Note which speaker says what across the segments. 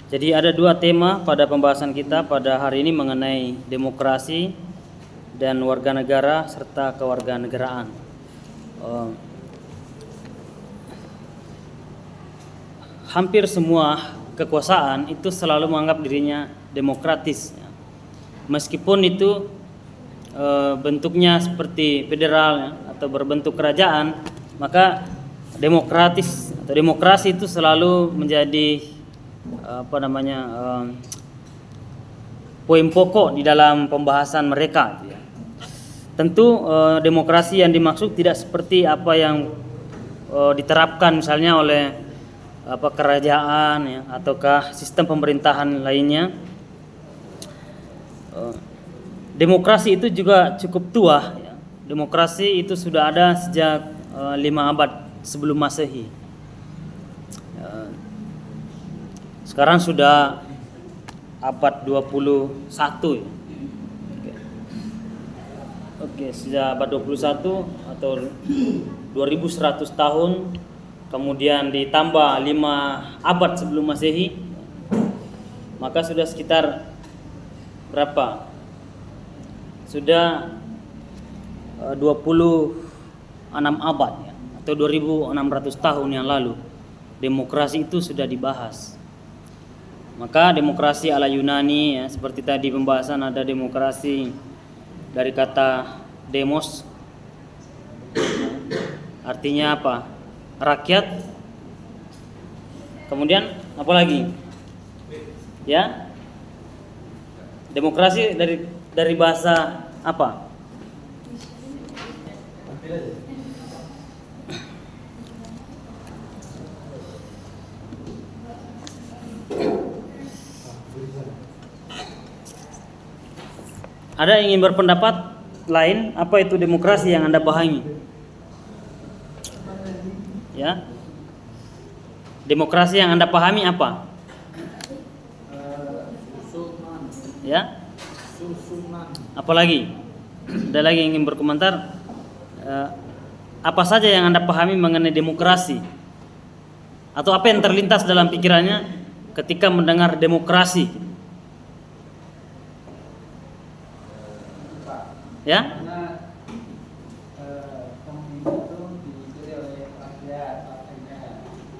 Speaker 1: Jadi ada dua tema pada pembahasan kita pada hari ini mengenai demokrasi dan warga negara serta kewarganegaraan. Hampir semua kekuasaan itu selalu menganggap dirinya demokratis, meskipun itu bentuknya seperti federal ya, atau berbentuk kerajaan, maka demokratis atau demokrasi itu selalu menjadi poin pokok di dalam pembahasan mereka. Tentu demokrasi yang dimaksud tidak seperti apa yang diterapkan misalnya oleh kerajaan ya, ataukah sistem pemerintahan lainnya. Demokrasi itu juga cukup tua ya. Demokrasi itu sudah ada sejak 5 abad sebelum Masehi. Sekarang sudah abad 21 ya. Oke, sejak abad 21 atau 2100 tahun, kemudian ditambah 5 abad sebelum Masehi, maka sudah sekitar berapa? Sudah 26 abad ya, atau 2600 tahun yang lalu demokrasi itu sudah dibahas. Maka demokrasi ala Yunani ya, seperti tadi pembahasan ada demokrasi dari kata demos, artinya apa? Rakyat. Kemudian apa lagi? Ya, demokrasi dari bahasa apa? Ada yang ingin berpendapat lain? Apa itu demokrasi yang Anda pahami? Ya, demokrasi yang Anda pahami apa? Ya, apa lagi? Ada lagi yang ingin berkomentar? Apa saja yang Anda pahami mengenai demokrasi? Atau apa yang terlintas dalam pikirannya ketika mendengar demokrasi? Ya?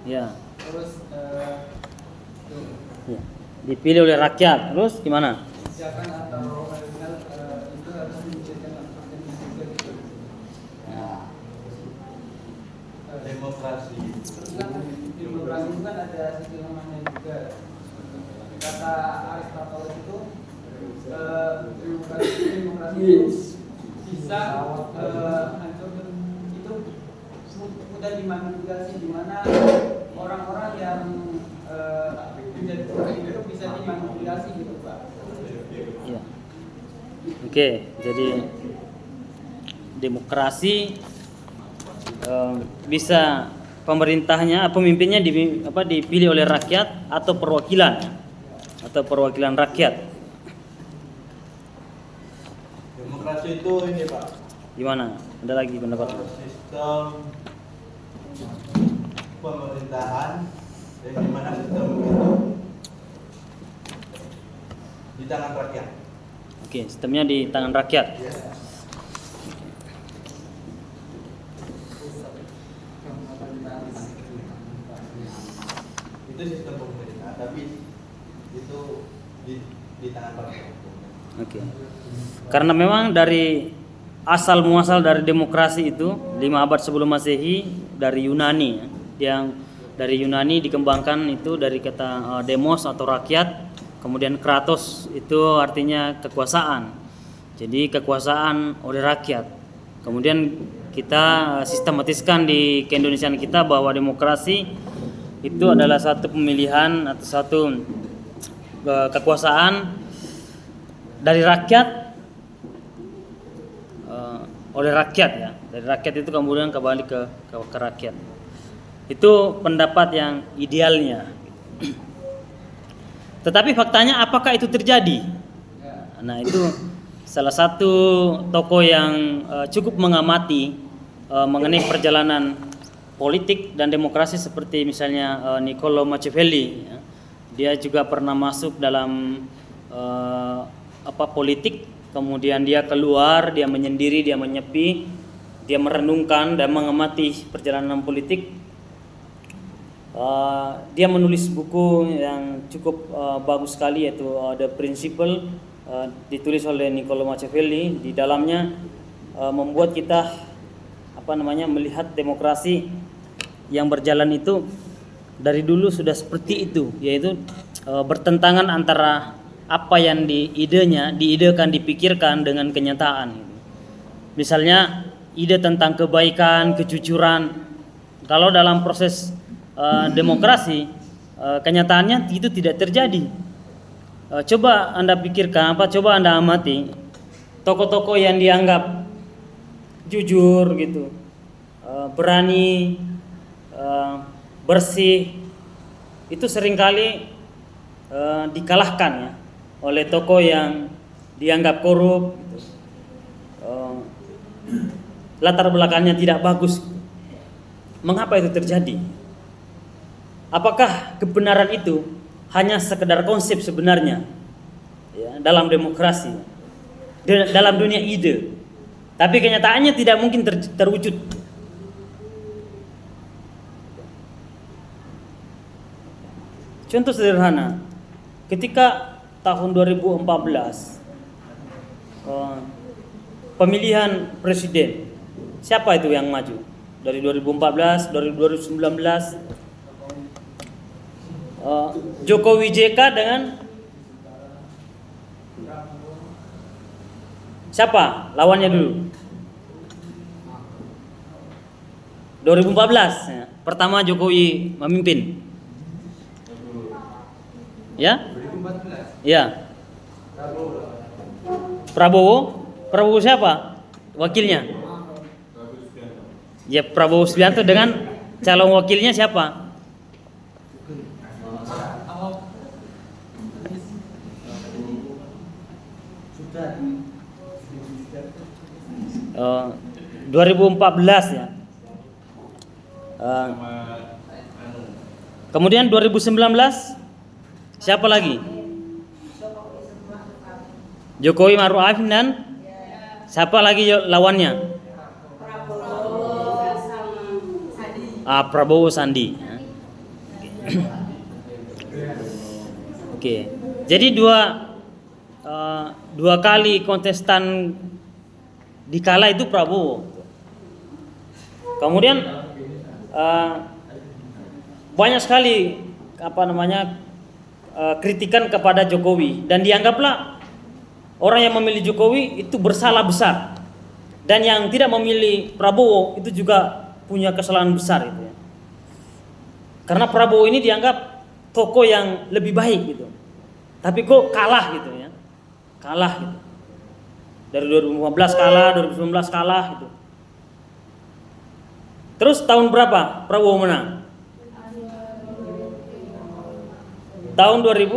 Speaker 1: Ya. Terus ya, dipilih oleh rakyat. Terus gimana?
Speaker 2: Demokrasi itu kan ada sisi namanya juga. Kata Aristoteles itu demokrasi itu bisa hancur itu mudah dimanipulasi, di mana orang-orang yang menjadi pemimpin itu bisa dimanipulasi gitu Pak.
Speaker 1: Ya. Oke, jadi demokrasi bisa pemimpinnya dipilih oleh rakyat atau perwakilan rakyat.
Speaker 2: Demokrasi itu ini Pak.
Speaker 1: Gimana? Ada lagi pendapat?
Speaker 2: Sistem pemerintahan dan di mana sistem itu di tangan rakyat.
Speaker 1: Oke, sistemnya di tangan rakyat.
Speaker 2: Ya. Itu sistem pemerintah, tapi itu di tangan rakyat.
Speaker 1: Oke. Karena memang dari asal muasal dari demokrasi itu 5 abad sebelum Masehi dari Yunani ya, yang dari Yunani dikembangkan itu dari kata demos atau rakyat, kemudian kratos itu artinya kekuasaan. Jadi kekuasaan oleh rakyat. Kemudian kita sistematiskan di keindonesiaan kita bahwa demokrasi itu adalah satu pemilihan atau satu kekuasaan dari rakyat oleh rakyat ya. Dari rakyat itu kemudian kembali ke rakyat. Itu pendapat yang idealnya. Tetapi faktanya apakah itu terjadi? Nah, itu salah satu tokoh yang cukup mengamati mengenai perjalanan politik dan demokrasi seperti misalnya Niccolo Machiavelli ya, Dia juga pernah masuk dalam politik, kemudian dia keluar, dia menyendiri, dia menyepi, dia merenungkan dan mengamati perjalanan politik. Dia menulis buku yang cukup bagus sekali, yaitu The Principle, ditulis oleh Niccolo Machiavelli. Di dalamnya membuat kita melihat demokrasi yang berjalan itu dari dulu sudah seperti itu, yaitu bertentangan antara apa yang diidekan, dipikirkan dengan kenyataan. Misalnya ide tentang kebaikan, kejujuran. Kalau dalam proses demokrasi, kenyataannya itu tidak terjadi. Coba Anda pikirkan, coba Anda amati tokoh-tokoh yang dianggap jujur gitu, berani, bersih, itu seringkali dikalahkan ya oleh tokoh yang dianggap korup, gitu. Latar belakangnya tidak bagus. Mengapa itu terjadi? Apakah kebenaran itu hanya sekedar konsep sebenarnya ya, dalam demokrasi, dalam dunia ide, tapi kenyataannya tidak mungkin terwujud? Contoh sederhana, ketika tahun 2014 pemilihan presiden, siapa itu yang maju? Dari 2014, dari 2019, Jokowi JK dengan siapa lawannya dulu? 2014 ya. Pertama Jokowi memimpin. Ya? Ya. Prabowo siapa? Wakilnya? Ya, Prabowo Subianto dengan calon wakilnya siapa? 2014 ya. Kemudian 2019 siapa lagi? Jokowi Maruf Amin dan siapa lagi lawannya? Prabowo Sandi. Oke. Jadi dua kali kontestan dikala itu Prabowo. Kemudian banyak sekali kritikan kepada Jokowi, dan dianggaplah orang yang memilih Jokowi itu bersalah besar, dan yang tidak memilih Prabowo itu juga punya kesalahan besar itu ya. Karena Prabowo ini dianggap tokoh yang lebih baik gitu, tapi kok kalah gitu ya, kalah gitu. Dari 2015 kalah, 2019 kalah gitu. Terus tahun berapa Prabowo menang? Tahun 2000?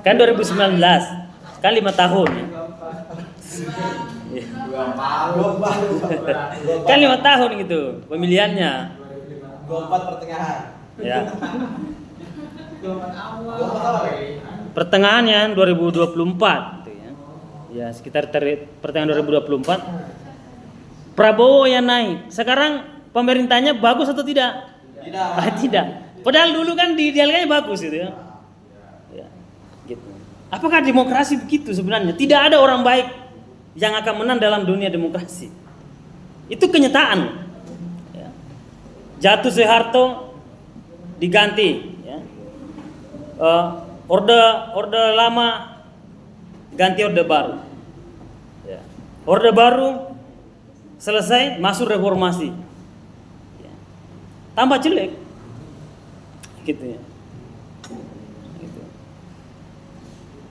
Speaker 1: Kan 2019, kan 5 tahun ya. Kan 5 tahun gitu pemilihannya.
Speaker 2: 24 pertengahan.
Speaker 1: Ya. Pertengahannya 2024 gitu ya. Ya, sekitar pertengahan 2024 Prabowo yang naik. Sekarang pemerintahnya bagus atau tidak? Tidak. Padahal dulu kan idealnya bagus gitu ya. Ya, gitu. Apakah demokrasi begitu sebenarnya? Tidak ada orang baik yang akan menang dalam dunia demokrasi. Itu kenyataan. Ya. Jatuh Soeharto diganti ya. Orde lama ganti orde baru ya. Orde baru selesai, masuk reformasi ya. Tambah jelek gitu ya gitu.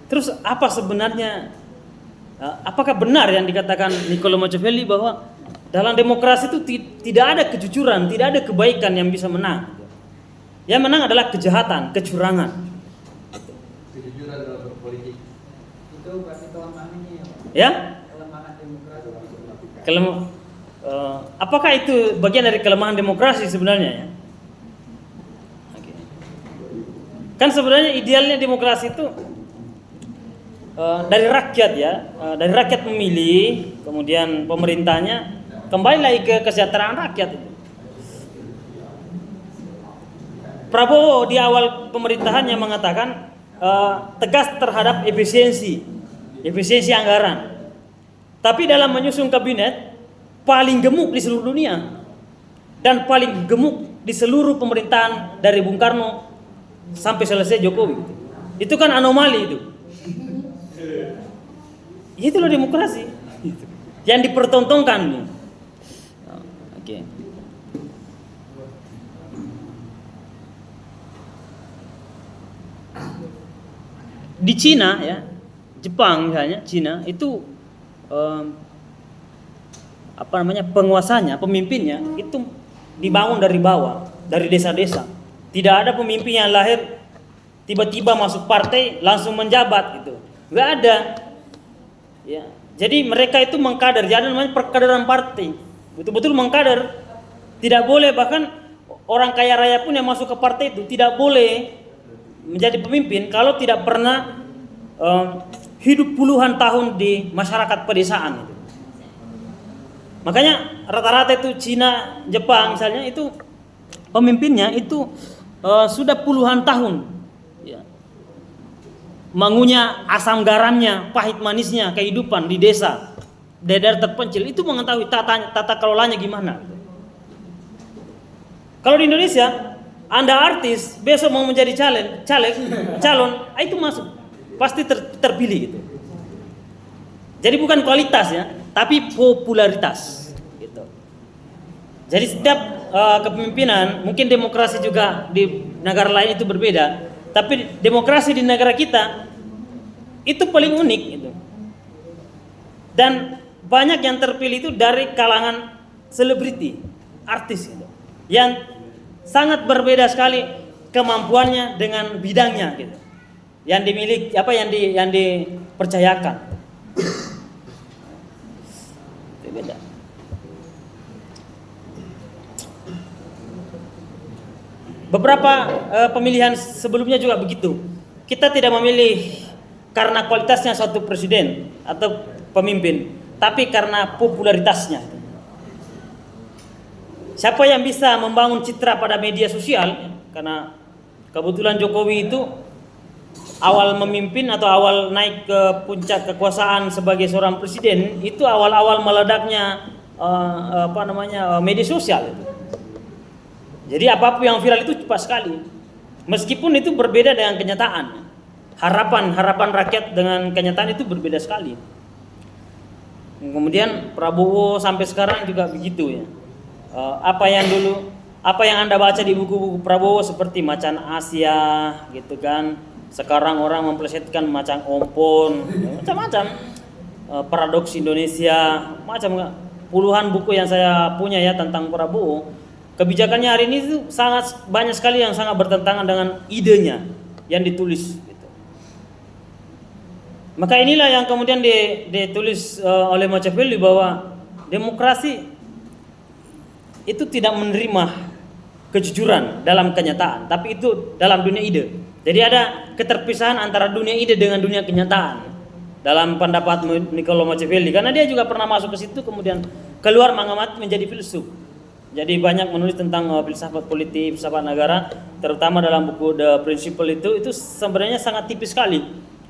Speaker 1: Terus apa sebenarnya, apakah benar yang dikatakan Niccolo Machiavelli bahwa dalam demokrasi itu tidak ada kejujuran, tidak ada kebaikan yang bisa menang? Yang menang adalah kejahatan, kecurangan.
Speaker 2: Kejujuran dalam berpolitik.
Speaker 3: Itu berarti kelemahannya ya, Pak?
Speaker 1: Ya?
Speaker 3: Kelemahan demokrasi.
Speaker 1: apakah itu bagian dari kelemahan demokrasi sebenarnya ya? Oke. Kan sebenarnya idealnya demokrasi itu dari rakyat ya, dari rakyat memilih, kemudian pemerintahnya kembali lagi ke kesejahteraan rakyat. Prabowo di awal pemerintahannya mengatakan tegas terhadap efisiensi anggaran. Tapi dalam menyusun kabinet paling gemuk di seluruh dunia dan paling gemuk di seluruh pemerintahan dari Bung Karno sampai selesai Jokowi. Itu kan anomali itu. Itulah demokrasi yang dipertontonkan. Oke. Di Cina ya, Jepang misalnya, Cina itu penguasanya, pemimpinnya itu dibangun dari bawah, dari desa-desa. Tidak ada pemimpin yang lahir tiba-tiba masuk partai langsung menjabat gitu. Nggak ada. Ya, jadi mereka itu mengkader, jadi namanya perkaderan partai. Betul-betul mengkader. Tidak boleh, bahkan orang kaya raya pun yang masuk ke partai itu tidak boleh menjadi pemimpin kalau tidak pernah hidup puluhan tahun di masyarakat pedesaan itu. Makanya rata-rata itu Cina, Jepang misalnya itu pemimpinnya itu sudah puluhan tahun ya, mengunyah asam garamnya, pahit manisnya kehidupan di desa, daerah terpencil, itu mengetahui tata kelolanya gimana. Kalau di Indonesia, Anda artis, besok mau menjadi calon, itu masuk, pasti terpilih gitu. Jadi bukan kualitas ya, tapi popularitas gitu. Jadi setiap kepemimpinan, mungkin demokrasi juga di negara lain itu berbeda, tapi demokrasi di negara kita itu paling unik gitu. Dan banyak yang terpilih itu dari kalangan selebriti, artis gitu, yang sangat berbeda sekali kemampuannya dengan bidangnya gitu, yang dimiliki yang dipercayakan. Itu beda. Beberapa pemilihan sebelumnya juga begitu. Kita tidak memilih karena kualitasnya suatu presiden atau pemimpin, tapi karena popularitasnya. Siapa yang bisa membangun citra pada media sosial? Karena kebetulan Jokowi itu awal memimpin atau awal naik ke puncak kekuasaan sebagai seorang presiden itu awal-awal meledaknya media sosial itu. Jadi apapun yang viral itu cepat sekali. Meskipun itu berbeda dengan kenyataan. Harapan rakyat dengan kenyataan itu berbeda sekali. Kemudian Prabowo sampai sekarang juga begitu ya. Apa yang Anda baca di buku-buku Prabowo seperti Macan Asia gitu kan. Sekarang orang memplesetkan Macan Ompon, macam-macam. Paradoks Indonesia, macam puluhan buku yang saya punya ya tentang Prabowo. Kebijakannya hari ini itu sangat banyak sekali yang sangat bertentangan dengan idenya yang ditulis gitu. Maka inilah yang kemudian ditulis oleh Machiavelli bahwa demokrasi itu tidak menerima kejujuran dalam kenyataan, tapi itu dalam dunia ide. Jadi ada keterpisahan antara dunia ide dengan dunia kenyataan dalam pendapat Niccolo Machiavelli, karena dia juga pernah masuk ke situ kemudian keluar mengamati menjadi filsuf. Jadi banyak menulis tentang filsafat politik, filsafat negara, terutama dalam buku The Principle itu sebenarnya sangat tipis sekali,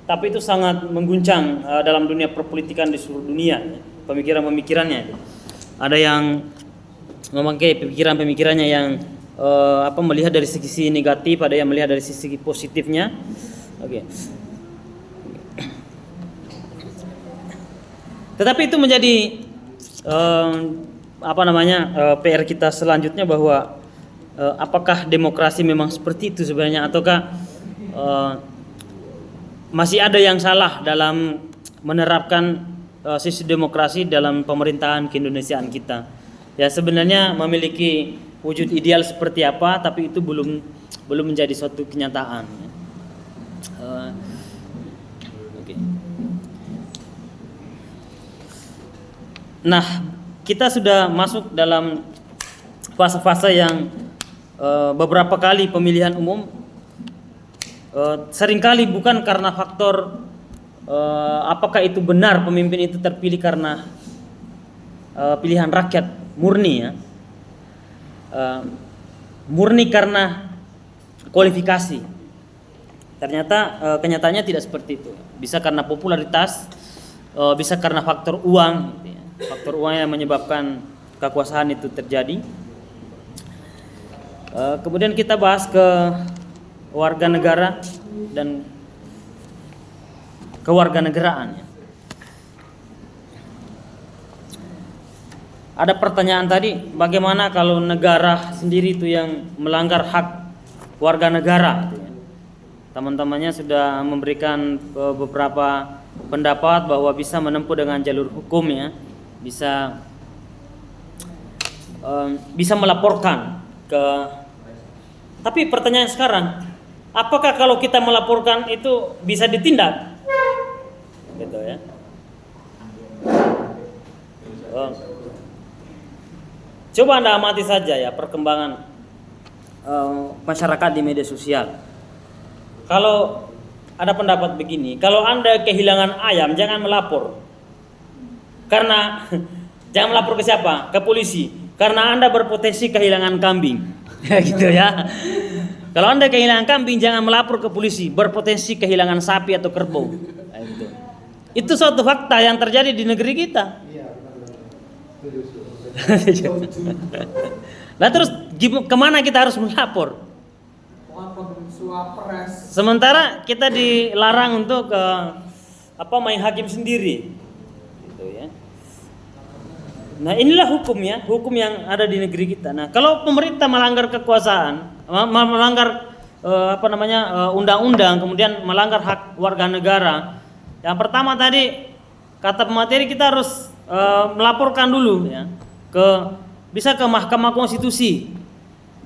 Speaker 1: tapi itu sangat mengguncang dalam dunia perpolitikan di seluruh dunia, pemikiran-pemikirannya. Ada yang memakai pemikirannya yang melihat dari sisi negatif, ada yang melihat dari sisi positifnya. Oke. Tetapi itu menjadi PR kita selanjutnya bahwa apakah demokrasi memang seperti itu sebenarnya, ataukah masih ada yang salah dalam menerapkan sisi demokrasi dalam pemerintahan keindonesiaan kita. Ya, sebenarnya memiliki wujud ideal seperti apa, tapi itu belum menjadi suatu kenyataan. Okay. Nah, kita sudah masuk dalam fase-fase yang beberapa kali pemilihan umum seringkali bukan karena faktor apakah itu benar pemimpin itu terpilih karena pilihan rakyat murni ya, murni karena kualifikasi. Ternyata kenyataannya tidak seperti itu. Bisa karena popularitas, bisa karena faktor uang, gitu ya. Faktor uang yang menyebabkan kekuasaan itu terjadi. Kemudian kita bahas ke warga negara dan kewarganegaraan. Ya. Ada pertanyaan tadi, bagaimana kalau negara sendiri itu yang melanggar hak warga negara? Gitu ya. Teman-temannya sudah memberikan beberapa pendapat bahwa bisa menempuh dengan jalur hukum ya, bisa melaporkan ke. Tapi pertanyaan sekarang, apakah kalau kita melaporkan itu bisa ditindak? Gitu ya. Coba Anda amati saja ya perkembangan masyarakat di media sosial. Kalau ada pendapat begini, kalau Anda kehilangan ayam jangan melapor. Karena jangan melapor ke siapa? Ke polisi. Karena Anda berpotensi kehilangan kambing. Ya gitu ya. Kalau Anda kehilangan kambing jangan melapor ke polisi, berpotensi kehilangan sapi atau kerbau. Nah, gitu. Itu suatu fakta yang terjadi di negeri kita. Nah terus kemana kita harus melapor? Sementara kita dilarang untuk main hakim sendiri, gitu ya. Nah inilah hukumnya, hukum yang ada di negeri kita. Nah kalau pemerintah melanggar kekuasaan, melanggar undang-undang, kemudian melanggar hak warga negara, yang pertama tadi kata pemateri kita harus melaporkan dulu ya bisa ke Mahkamah Konstitusi.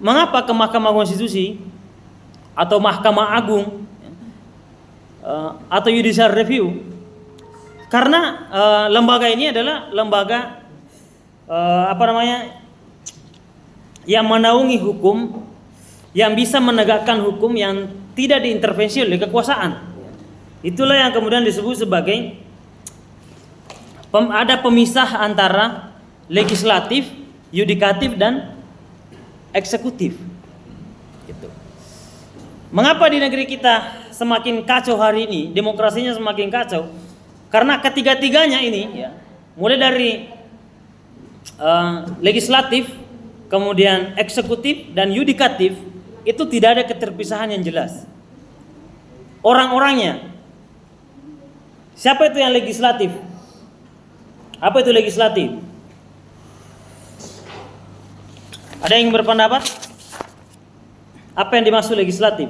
Speaker 1: Mengapa ke Mahkamah Konstitusi atau Mahkamah Agung atau Judicial Review? Karena lembaga ini adalah lembaga yang menaungi hukum, yang bisa menegakkan hukum yang tidak diintervensi oleh kekuasaan. Itulah yang kemudian disebut sebagai ada pemisah antara legislatif, yudikatif dan eksekutif. Gitu. Mengapa di negeri kita semakin kacau hari ini, demokrasinya semakin kacau? Karena ketiga-tiganya ini ya, mulai dari legislatif, kemudian eksekutif dan yudikatif itu tidak ada keterpisahan yang jelas. Orang-orangnya, siapa itu yang legislatif? Apa itu legislatif? Ada yang berpendapat? Apa yang dimaksud legislatif?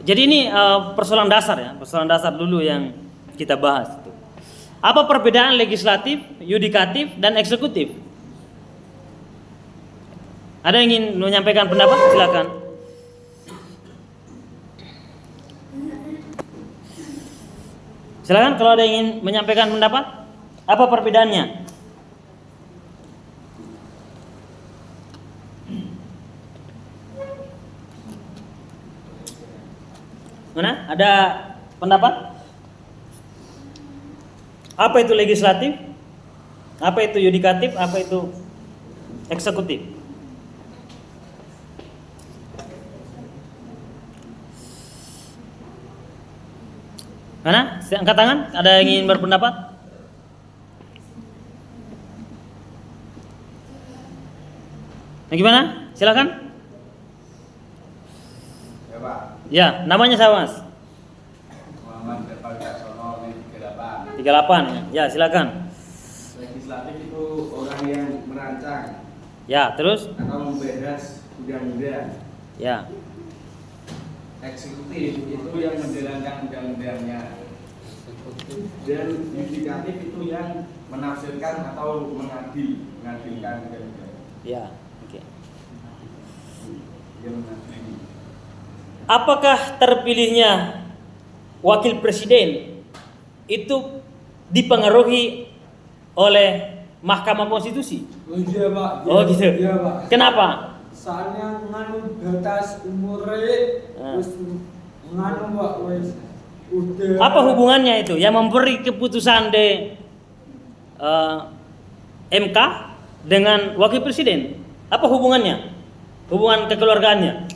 Speaker 1: Jadi ini persoalan dasar ya, persoalan dasar dulu yang kita bahas. Apa perbedaan legislatif, yudikatif, dan eksekutif? Ada yang ingin menyampaikan pendapat? Silakan. Silakan kalau ada yang ingin menyampaikan pendapat. Apa perbedaannya? Mana? Ada pendapat? Apa itu legislatif? Apa itu yudikatif? Apa itu eksekutif? Mana? Angkat tangan. Ada yang ingin berpendapat? Nah, gimana? Silakan.
Speaker 2: Ya Pak.
Speaker 1: Ya, namanya siapa Mas?
Speaker 2: Muhammad Depal Caksono 38.
Speaker 1: 38 ya. Ya, silakan.
Speaker 2: Legislatif itu orang yang merancang
Speaker 1: Ya, terus?
Speaker 2: atau membahas undang-undang.
Speaker 1: Ya.
Speaker 2: Eksekutif itu yang menjalankan undang-undangnya. Dan yudikatif itu yang menafsirkan atau mengadilkan undang-undang.
Speaker 1: Ya, oke.
Speaker 2: Yang mengadili.
Speaker 1: apakah terpilihnya wakil presiden itu dipengaruhi oleh Mahkamah Konstitusi?
Speaker 3: Oh iya Pak.
Speaker 1: Oh gitu.
Speaker 3: Iya Pak.
Speaker 1: Kenapa?
Speaker 3: Soalnya nganu batas umurnya terus nganu Pak wis udah.
Speaker 1: Apa hubungannya itu? Yang memberi keputusan di MK dengan wakil presiden? Apa hubungannya? Hubungan kekeluargaannya?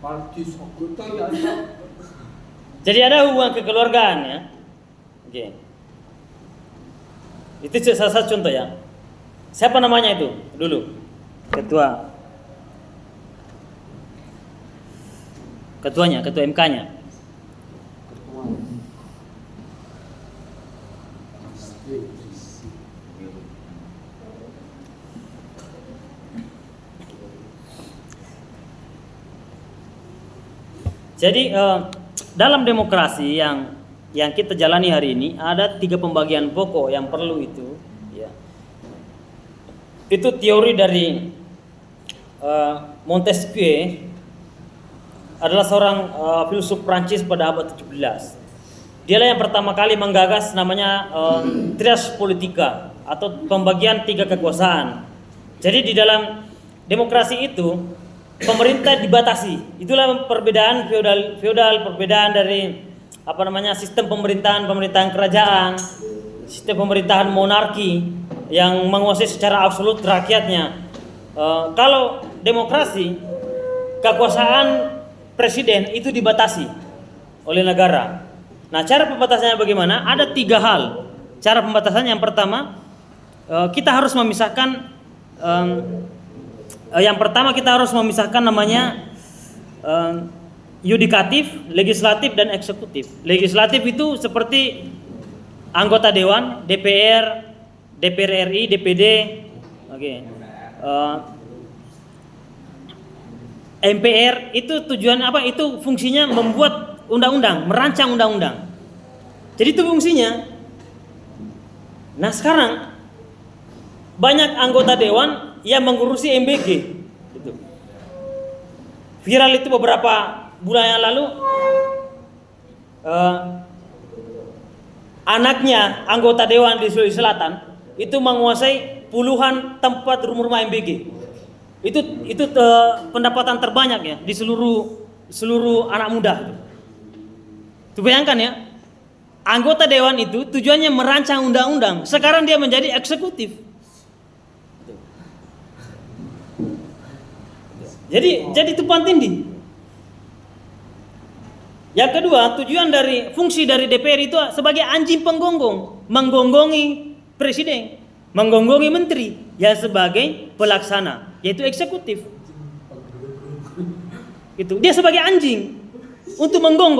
Speaker 3: Parti Sokoto ya.
Speaker 1: Jadi ada hubungan kekeluargaan ya. Oke. Itu salah satu contoh ya. Siapa namanya itu dulu? Ketuanya, ketua MK-nya. Jadi dalam demokrasi yang kita jalani hari ini ada 3 pembagian pokok yang perlu itu. Ya. Itu teori dari Montesquieu, adalah seorang filsuf Prancis pada abad 17. Dialah yang pertama kali menggagas namanya trias politika atau pembagian 3 kekuasaan. Jadi di dalam demokrasi itu pemerintah dibatasi. Itulah perbedaan feodal, perbedaan dari sistem pemerintahan kerajaan, sistem pemerintahan monarki yang menguasai secara absolut rakyatnya. Kalau demokrasi, kekuasaan presiden itu dibatasi oleh negara. Nah, cara pembatasannya bagaimana? Ada 3 hal. Cara pembatasannya yang pertama, kita harus memisahkan. Yang pertama kita harus memisahkan namanya yudikatif, legislatif, dan eksekutif. Legislatif itu seperti anggota dewan, DPR, DPR RI, DPD, MPR itu tujuan apa? Itu fungsinya membuat undang-undang, merancang undang-undang. Jadi itu fungsinya. Nah sekarang banyak anggota dewan yang mengurusi MBG. Gitu. Viral itu beberapa bulan yang lalu, anaknya anggota dewan di Sulawesi Selatan itu menguasai puluhan tempat rumah MBG. Itu pendapatan terbanyak ya di seluruh anak muda. Tuh bayangkan ya, anggota dewan itu tujuannya merancang undang-undang. Sekarang dia menjadi eksekutif. Jadi tumpang tindih. Yang kedua, fungsi dari DPR itu sebagai anjing penggonggong, menggonggongi presiden, menggonggongi menteri, yang sebagai pelaksana, yaitu eksekutif. Itu dia sebagai anjing untuk menggonggong.